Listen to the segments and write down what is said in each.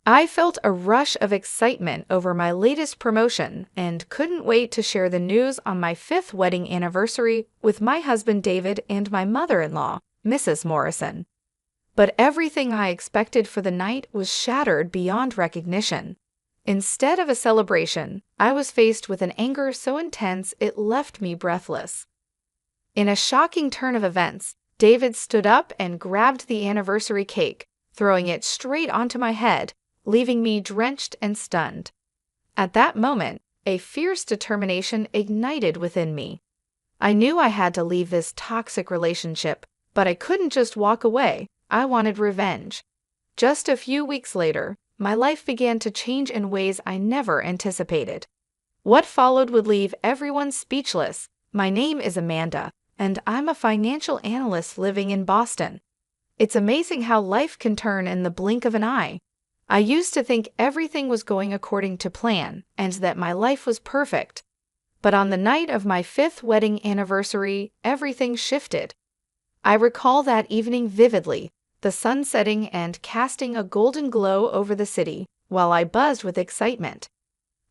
I felt a rush of excitement over my latest promotion and couldn't wait to share the news on my fifth wedding anniversary with my husband David and my mother-in-law, Mrs. Morrison. But everything I expected for the night was shattered beyond recognition. Instead of a celebration, I was faced with an anger so intense it left me breathless. In a shocking turn of events, David stood up and grabbed the anniversary cake, throwing it straight onto my head, leaving me drenched and stunned. At that moment, a fierce determination ignited within me. I knew I had to leave this toxic relationship, but I couldn't just walk away. I wanted revenge. Just a few weeks later, my life began to change in ways I never anticipated. What followed would leave everyone speechless. My name is Amanda, and I'm a financial analyst living in Boston. It's amazing how life can turn in the blink of an eye. I used to think everything was going according to plan and that my life was perfect. But on the night of my fifth wedding anniversary, everything shifted. I recall that evening vividly, the sun setting and casting a golden glow over the city, while I buzzed with excitement.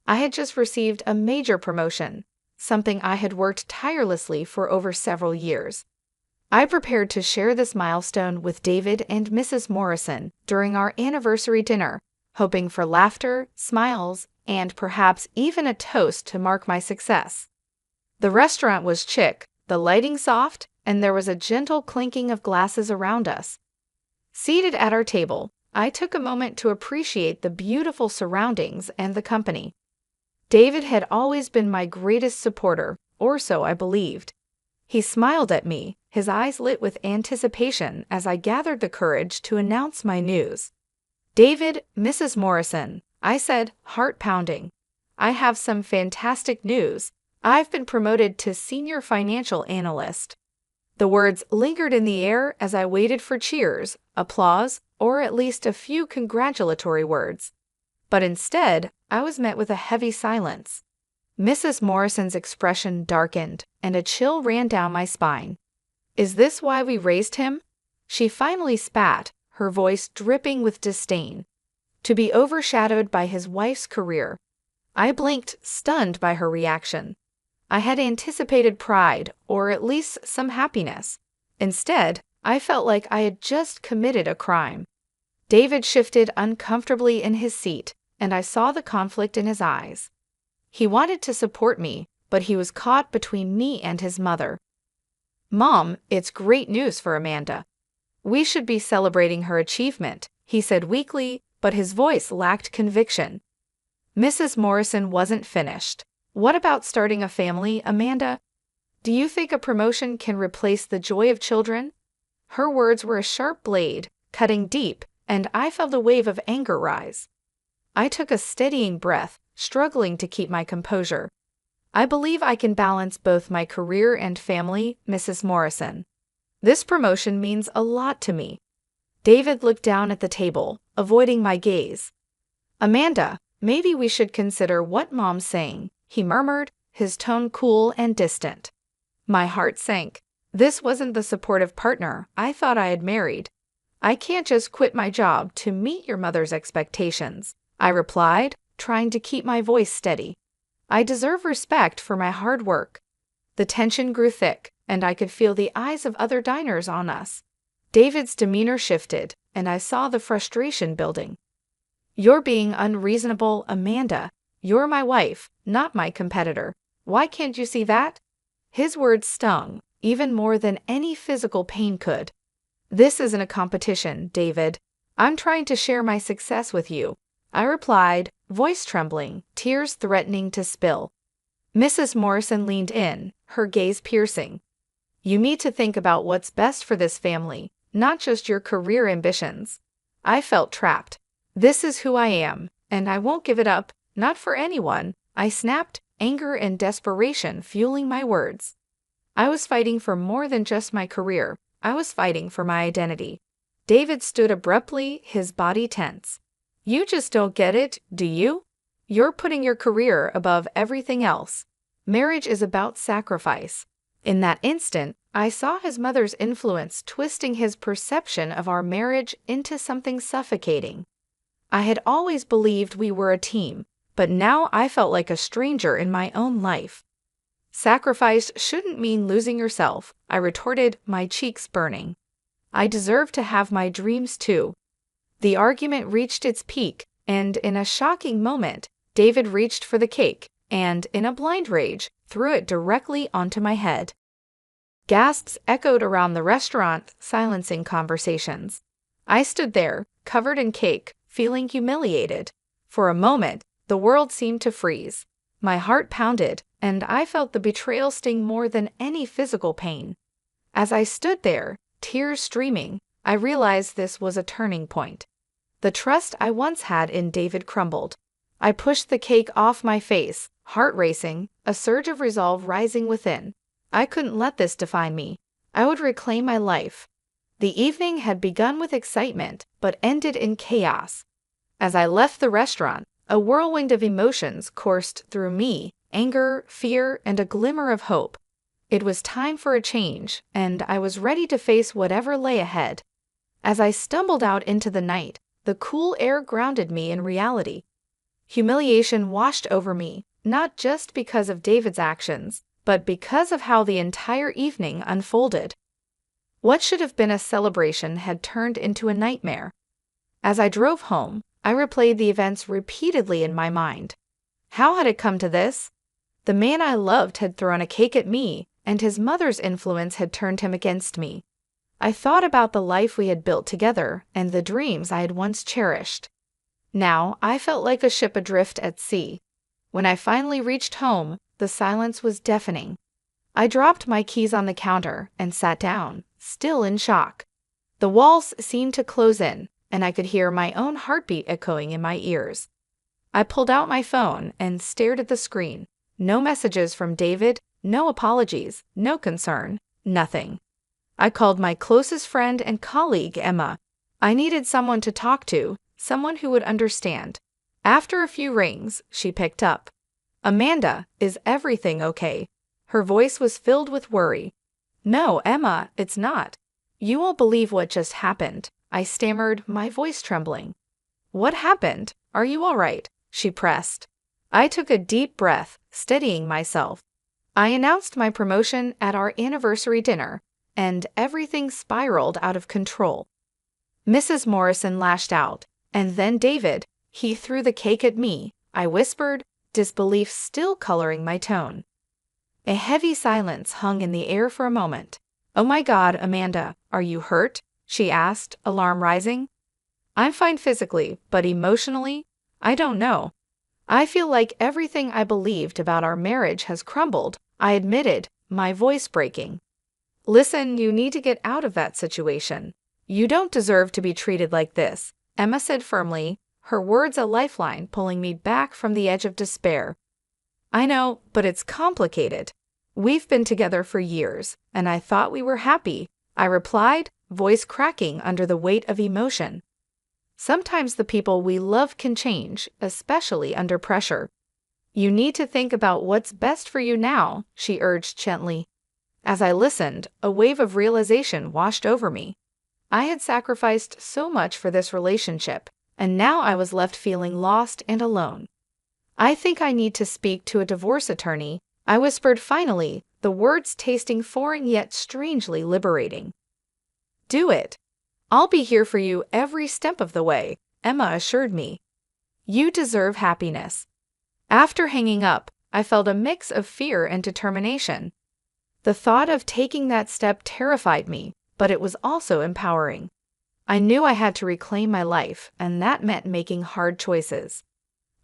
I had just received a major promotion, something I had worked tirelessly for over several years. I prepared to share this milestone with David and Mrs. Morrison during our anniversary dinner, hoping for laughter, smiles, and perhaps even a toast to mark my success. The restaurant was chic, the lighting soft, and there was a gentle clinking of glasses around us. Seated at our table, I took a moment to appreciate the beautiful surroundings and the company. David had always been my greatest supporter, or so I believed. He smiled at me, his eyes lit with anticipation as I gathered the courage to announce my news. "David, Mrs. Morrison," I said, heart pounding. "I have some fantastic news. I've been promoted to senior financial analyst." The words lingered in the air as I waited for cheers, applause, or at least a few congratulatory words. But instead, I was met with a heavy silence. Mrs. Morrison's expression darkened, and a chill ran down my spine. "Is this why we raised him?" She finally spat, her voice dripping with disdain. "To be overshadowed by his wife's career." I blinked, stunned by her reaction. I had anticipated pride, or at least some happiness. Instead, I felt like I had just committed a crime. David shifted uncomfortably in his seat, and I saw the conflict in his eyes. He wanted to support me, but he was caught between me and his mother. "Mom, it's great news for Amanda. We should be celebrating her achievement," he said weakly, but his voice lacked conviction. Mrs. Morrison wasn't finished. "What about starting a family, Amanda? Do you think a promotion can replace the joy of children?" Her words were a sharp blade, cutting deep, and I felt a wave of anger rise. I took a steadying breath, struggling to keep my composure. "I believe I can balance both my career and family, Mrs. Morrison. This promotion means a lot to me." David looked down at the table, avoiding my gaze. "Amanda, maybe we should consider what Mom's saying," he murmured, his tone cool and distant. My heart sank. This wasn't the supportive partner I thought I had married. "I can't just quit my job to meet your mother's expectations," I replied, trying to keep my voice steady. "I deserve respect for my hard work." The tension grew thick, and I could feel the eyes of other diners on us. David's demeanor shifted, and I saw the frustration building. "You're being unreasonable, Amanda. You're my wife, not my competitor. Why can't you see that?" His words stung, even more than any physical pain could. "This isn't a competition, David. I'm trying to share my success with you," I replied, voice trembling, tears threatening to spill. Mrs. Morrison leaned in, her gaze piercing. "You need to think about what's best for this family, not just your career ambitions." I felt trapped. "This is who I am, and I won't give it up, not for anyone," I snapped, anger and desperation fueling my words. I was fighting for more than just my career. I was fighting for my identity. David stood abruptly, his body tense. "You just don't get it, do you? You're putting your career above everything else. Marriage is about sacrifice." In that instant, I saw his mother's influence twisting his perception of our marriage into something suffocating. I had always believed we were a team, but now I felt like a stranger in my own life. Sacrifice shouldn't mean losing yourself, I retorted, my cheeks burning. I deserve to have my dreams too. The argument reached its peak, and in a shocking moment, David reached for the cake and, in a blind rage, threw it directly onto my head. Gasps echoed around the restaurant, silencing conversations. I stood there, covered in cake, feeling humiliated. For a moment, the world seemed to freeze. My heart pounded, and I felt the betrayal sting more than any physical pain. As I stood there, tears streaming, I realized this was a turning point. The trust I once had in David crumbled. I pushed the cake off my face, heart racing, a surge of resolve rising within. I couldn't let this define me. I would reclaim my life. The evening had begun with excitement, but ended in chaos. As I left the restaurant, a whirlwind of emotions coursed through me, anger, fear, and a glimmer of hope. It was time for a change, and I was ready to face whatever lay ahead. As I stumbled out into the night, the cool air grounded me in reality. Humiliation washed over me, not just because of David's actions, but because of how the entire evening unfolded. What should have been a celebration had turned into a nightmare. As I drove home, I replayed the events repeatedly in my mind. How had it come to this? The man I loved had thrown a cake at me, and his mother's influence had turned him against me. I thought about the life we had built together and the dreams I had once cherished. Now I felt like a ship adrift at sea. When I finally reached home, the silence was deafening. I dropped my keys on the counter and sat down, still in shock. The walls seemed to close in, and I could hear my own heartbeat echoing in my ears. I pulled out my phone and stared at the screen. No messages from David, no apologies, no concern, nothing. I called my closest friend and colleague, Emma. I needed someone to talk to, someone who would understand. After a few rings, she picked up. "Amanda, is everything okay?" Her voice was filled with worry. "No, Emma, it's not. You won't believe what just happened," I stammered, my voice trembling. "What happened? Are you all right?" she pressed. I took a deep breath, steadying myself. I announced my promotion at our anniversary dinner, and everything spiraled out of control. Mrs. Morrison lashed out, and then David, he threw the cake at me, I whispered, disbelief still coloring my tone. A heavy silence hung in the air for a moment. "Oh my God, Amanda, are you hurt?" she asked, alarm rising. "I'm fine physically, but emotionally, I don't know. I feel like everything I believed about our marriage has crumbled," I admitted, my voice breaking. "Listen, you need to get out of that situation. You don't deserve to be treated like this," Emma said firmly, her words a lifeline pulling me back from the edge of despair. "I know, but it's complicated. We've been together for years, and I thought we were happy," I replied, voice cracking under the weight of emotion. "Sometimes the people we love can change, especially under pressure. You need to think about what's best for you now," she urged gently. As I listened, a wave of realization washed over me. I had sacrificed so much for this relationship, and now I was left feeling lost and alone. "I think I need to speak to a divorce attorney," I whispered finally, the words tasting foreign yet strangely liberating. "Do it. I'll be here for you every step of the way," Emma assured me. "You deserve happiness." After hanging up, I felt a mix of fear and determination. The thought of taking that step terrified me, but it was also empowering. I knew I had to reclaim my life, and that meant making hard choices.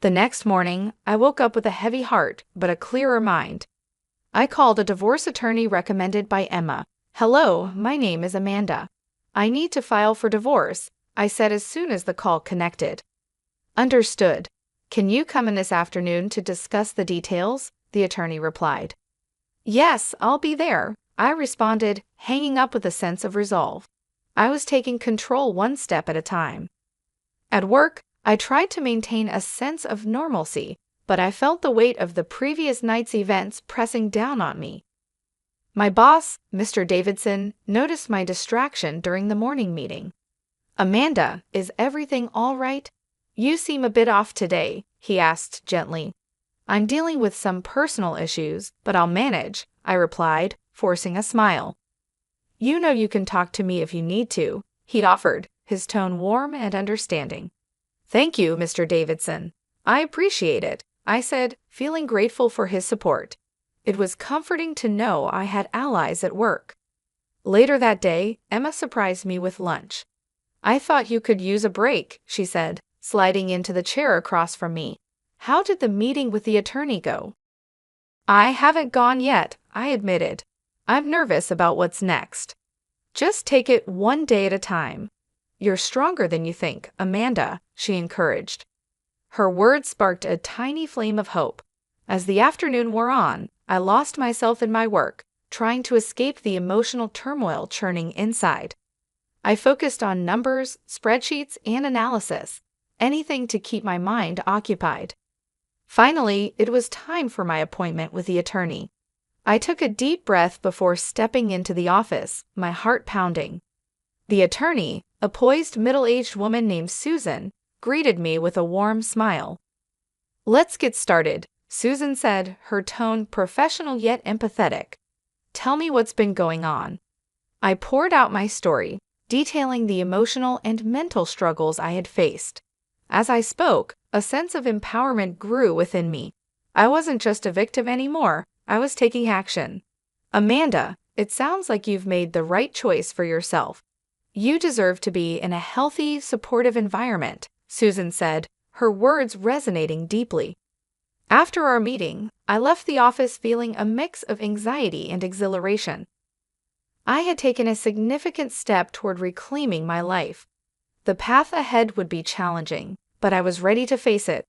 The next morning, I woke up with a heavy heart, but a clearer mind. I called a divorce attorney recommended by Emma. "Hello, my name is Amanda. I need to file for divorce," I said as soon as the call connected. "Understood. Can you come in this afternoon to discuss the details?" the attorney replied. "Yes, I'll be there," I responded, hanging up with a sense of resolve. I was taking control one step at a time. At work, I tried to maintain a sense of normalcy, but I felt the weight of the previous night's events pressing down on me. My boss, Mr. Davidson, noticed my distraction during the morning meeting. "Amanda, is everything all right?" "You seem a bit off today," he asked gently. "I'm dealing with some personal issues, but I'll manage," I replied, forcing a smile. "You know you can talk to me if you need to," he'd offered, his tone warm and understanding. "Thank you, Mr. Davidson. I appreciate it," I said, feeling grateful for his support. It was comforting to know I had allies at work. Later that day, Emma surprised me with lunch. "I thought you could use a break," she said, sliding into the chair across from me. "How did the meeting with the attorney go?" "I haven't gone yet," I admitted. "I'm nervous about what's next." "Just take it one day at a time. You're stronger than you think, Amanda," she encouraged. Her words sparked a tiny flame of hope. As the afternoon wore on, I lost myself in my work, trying to escape the emotional turmoil churning inside. I focused on numbers, spreadsheets, and analysis, anything to keep my mind occupied. Finally, it was time for my appointment with the attorney. I took a deep breath before stepping into the office, my heart pounding. The attorney, a poised middle-aged woman named Susan, greeted me with a warm smile. "Let's get started," Susan said, her tone professional yet empathetic. "Tell me what's been going on." I poured out my story, detailing the emotional and mental struggles I had faced. As I spoke, a sense of empowerment grew within me. I wasn't just a victim anymore, I was taking action. "Amanda, it sounds like you've made the right choice for yourself. You deserve to be in a healthy, supportive environment," Susan said, her words resonating deeply. After our meeting, I left the office feeling a mix of anxiety and exhilaration. I had taken a significant step toward reclaiming my life. The path ahead would be challenging, but I was ready to face it.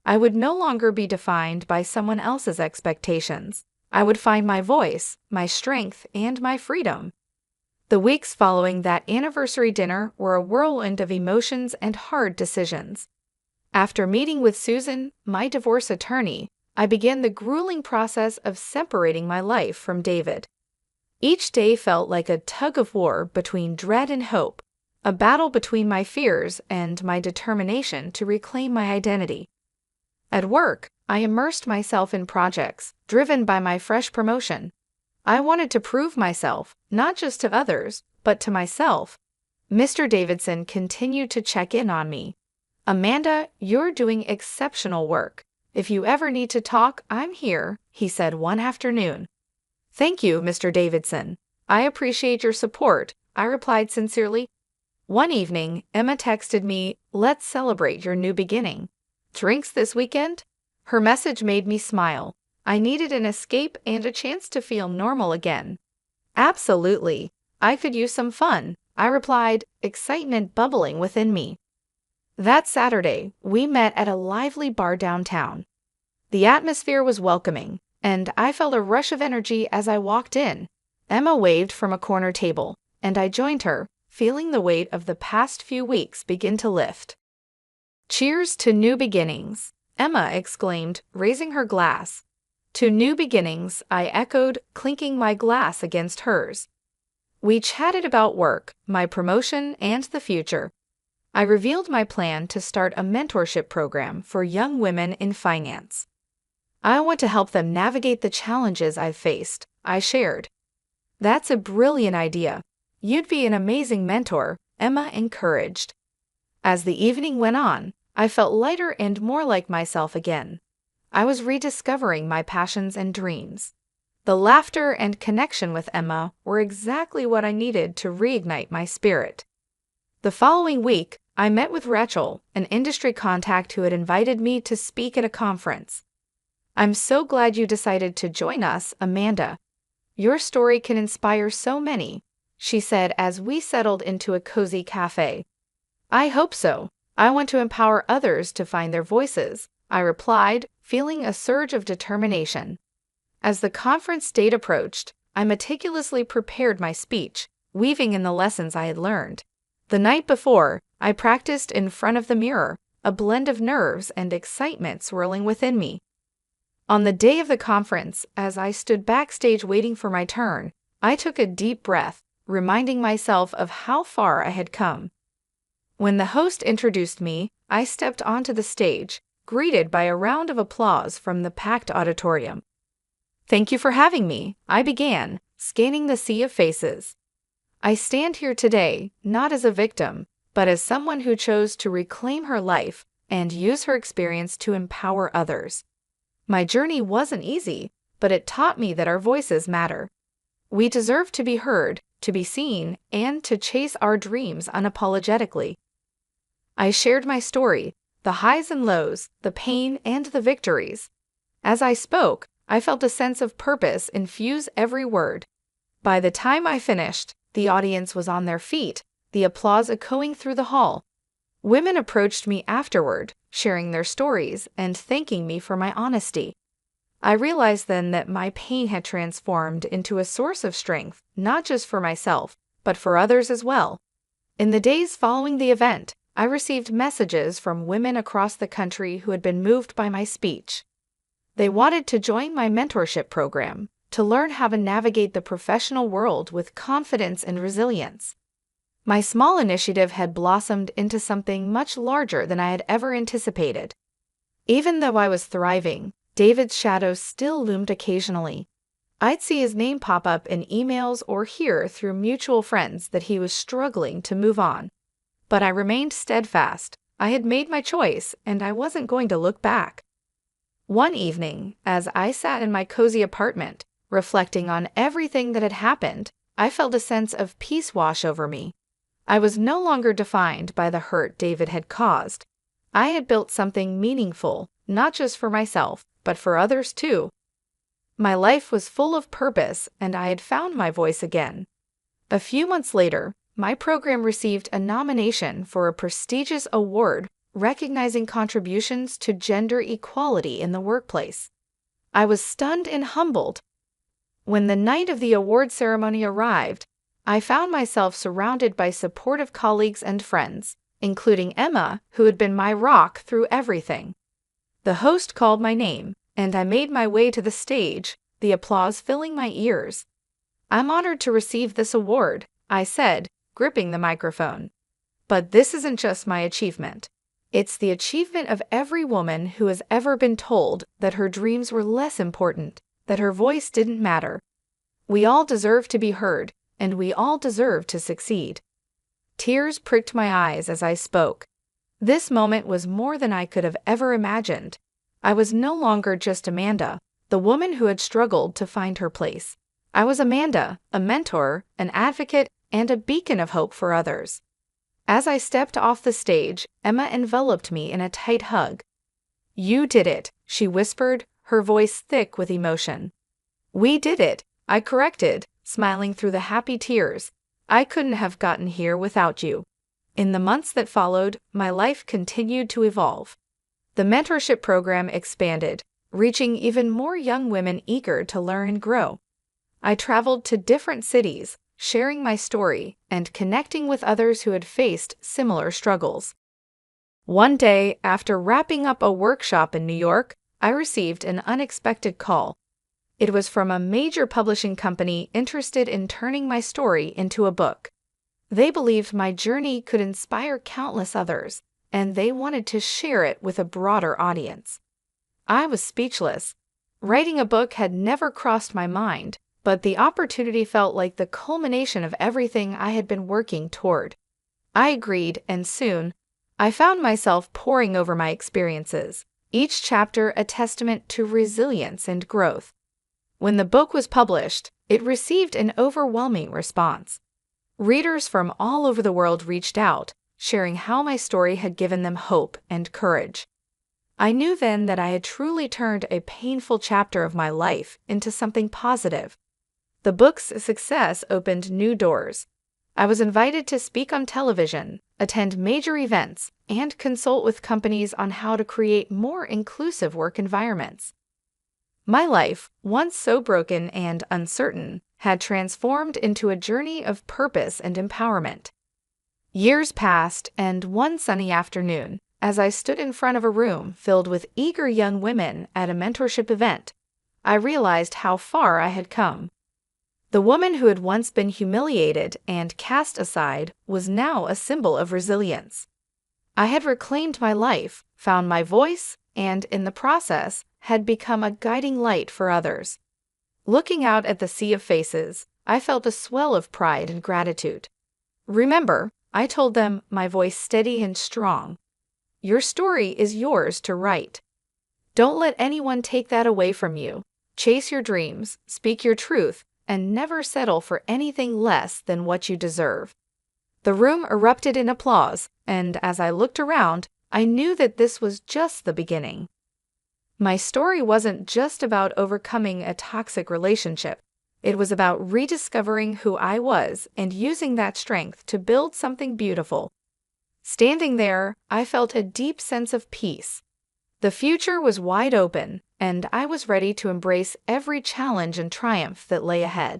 I would no longer be defined by someone else's expectations. I would find my voice, my strength, and my freedom. The weeks following that anniversary dinner were a whirlwind of emotions and hard decisions. After meeting with Susan, my divorce attorney, I began the grueling process of separating my life from David. Each day felt like a tug of war between dread and hope, a battle between my fears and my determination to reclaim my identity. At work, I immersed myself in projects, driven by my fresh promotion. I wanted to prove myself, not just to others, but to myself. Mr. Davidson continued to check in on me. "Amanda, you're doing exceptional work. If you ever need to talk, I'm here," he said one afternoon. "Thank you, Mr. Davidson. I appreciate your support," I replied sincerely. One evening, Emma texted me, "Let's celebrate your new beginning. Drinks this weekend?" Her message made me smile. I needed an escape and a chance to feel normal again. "Absolutely. I could use some fun," I replied, excitement bubbling within me. That Saturday, we met at a lively bar downtown. The atmosphere was welcoming, and I felt a rush of energy as I walked in. Emma waved from a corner table, and I joined her, feeling the weight of the past few weeks begin to lift. "Cheers to new beginnings," Emma exclaimed, raising her glass. "To new beginnings," I echoed, clinking my glass against hers. We chatted about work, my promotion, and the future. I revealed my plan to start a mentorship program for young women in finance. "I want to help them navigate the challenges I've faced," I shared. "That's a brilliant idea. You'd be an amazing mentor," Emma encouraged. As the evening went on, I felt lighter and more like myself again. I was rediscovering my passions and dreams. The laughter and connection with Emma were exactly what I needed to reignite my spirit. The following week, I met with Rachel, an industry contact who had invited me to speak at a conference. "I'm so glad you decided to join us, Amanda. Your story can inspire so many," she said as we settled into a cozy cafe. "I hope so. I want to empower others to find their voices," I replied, feeling a surge of determination. As the conference date approached, I meticulously prepared my speech, weaving in the lessons I had learned. The night before, I practiced in front of the mirror, a blend of nerves and excitement swirling within me. On the day of the conference, as I stood backstage waiting for my turn, I took a deep breath, reminding myself of how far I had come. When the host introduced me, I stepped onto the stage, greeted by a round of applause from the packed auditorium. "Thank you for having me," I began, scanning the sea of faces. "I stand here today not as a victim, but as someone who chose to reclaim her life and use her experience to empower others. My journey wasn't easy, but it taught me that our voices matter. We deserve to be heard, to be seen, and to chase our dreams unapologetically." I shared my story, the highs and lows, the pain and the victories. As I spoke, I felt a sense of purpose infuse every word. By the time I finished, the audience was on their feet, the applause echoing through the hall. Women approached me afterward, sharing their stories and thanking me for my honesty. I realized then that my pain had transformed into a source of strength, not just for myself, but for others as well. In the days following the event, I received messages from women across the country who had been moved by my speech. They wanted to join my mentorship program, to learn how to navigate the professional world with confidence and resilience. My small initiative had blossomed into something much larger than I had ever anticipated. Even though I was thriving, David's shadow still loomed occasionally. I'd see his name pop up in emails or hear through mutual friends that he was struggling to move on. But I remained steadfast. I had made my choice, and I wasn't going to look back. One evening, as I sat in my cozy apartment, reflecting on everything that had happened, I felt a sense of peace wash over me. I was no longer defined by the hurt David had caused. I had built something meaningful, not just for myself, but for others too. My life was full of purpose, and I had found my voice again. A few months later, my program received a nomination for a prestigious award recognizing contributions to gender equality in the workplace. I was stunned and humbled. When the night of the award ceremony arrived, I found myself surrounded by supportive colleagues and friends, including Emma, who had been my rock through everything. The host called my name, and I made my way to the stage, the applause filling my ears. "I'm honored to receive this award," I said, gripping the microphone. "But this isn't just my achievement. It's the achievement of every woman who has ever been told that her dreams were less important, that her voice didn't matter. We all deserve to be heard, and we all deserve to succeed." Tears pricked my eyes as I spoke. This moment was more than I could have ever imagined. I was no longer just Amanda, the woman who had struggled to find her place. I was Amanda, a mentor, an advocate, and a beacon of hope for others. As I stepped off the stage, Emma enveloped me in a tight hug. "You did it," she whispered, her voice thick with emotion. "We did it," I corrected, smiling through the happy tears. "I couldn't have gotten here without you." In the months that followed, my life continued to evolve. The mentorship program expanded, reaching even more young women eager to learn and grow. I traveled to different cities, sharing my story and connecting with others who had faced similar struggles. One day, after wrapping up a workshop in New York, I received an unexpected call. It was from a major publishing company interested in turning my story into a book. They believed my journey could inspire countless others, and they wanted to share it with a broader audience. I was speechless. Writing a book had never crossed my mind, but the opportunity felt like the culmination of everything I had been working toward. I agreed, and soon, I found myself poring over my experiences, each chapter a testament to resilience and growth. When the book was published, it received an overwhelming response. Readers from all over the world reached out, sharing how my story had given them hope and courage. I knew then that I had truly turned a painful chapter of my life into something positive. The book's success opened new doors. I was invited to speak on television, attend major events, and consult with companies on how to create more inclusive work environments. My life, once so broken and uncertain, had transformed into a journey of purpose and empowerment. Years passed, and one sunny afternoon, as I stood in front of a room filled with eager young women at a mentorship event, I realized how far I had come. The woman who had once been humiliated and cast aside was now a symbol of resilience. I had reclaimed my life, found my voice, and in the process, had become a guiding light for others. Looking out at the sea of faces, I felt a swell of pride and gratitude. Remember, I told them, my voice steady and strong. Your story is yours to write. Don't let anyone take that away from you. Chase your dreams, speak your truth, and never settle for anything less than what you deserve. The room erupted in applause, and as I looked around, I knew that this was just the beginning. My story wasn't just about overcoming a toxic relationship. It was about rediscovering who I was and using that strength to build something beautiful. Standing there, I felt a deep sense of peace. The future was wide open, and I was ready to embrace every challenge and triumph that lay ahead.